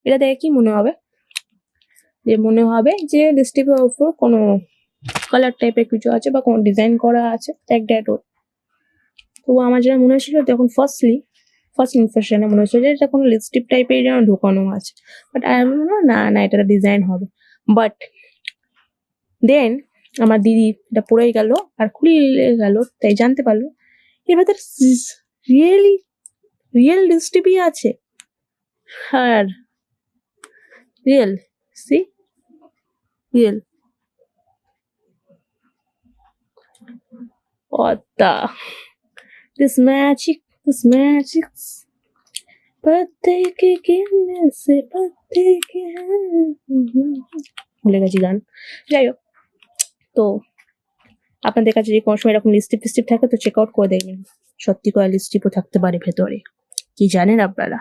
এটা দেখে কি মনে হবে, যে লিপস্টিকের উপর কোনো কালার টাইপের কিছু আছে বা কোনো ডিজাইন করা আছে এক ড্যাট ওর। তো আমার যেটা মনে হয়েছিল তখন ফার্স্ট ইমপ্রেশনে মনে হচ্ছিল যে এটা কোনো লিপস্টিক টাইপের যেন ঢোকানো আছে, বাট না না এটা ডিজাইন হবে। বাট দেন আমার দিদি এটা পড়েই গেল আর খুলে গেল, তাই জানতে পারলো এর ভেতর রিয়েলি রিয়েল লিপস্টিকই আছে। আর real, see real. What the? This magic. पत्ते के गिरने से पत्ते के ভুলে গেছি গান। যাই হোক, তো আপনাদের কাছে যদি কোনো সময় এরকম লিপস্টিক ফিস্টিক থাকে তো চেক আউট করে দেখবেন, সত্যি করে লিপস্টিকও থাকতে পারে ভেতরে, কি জানেন আপনারা?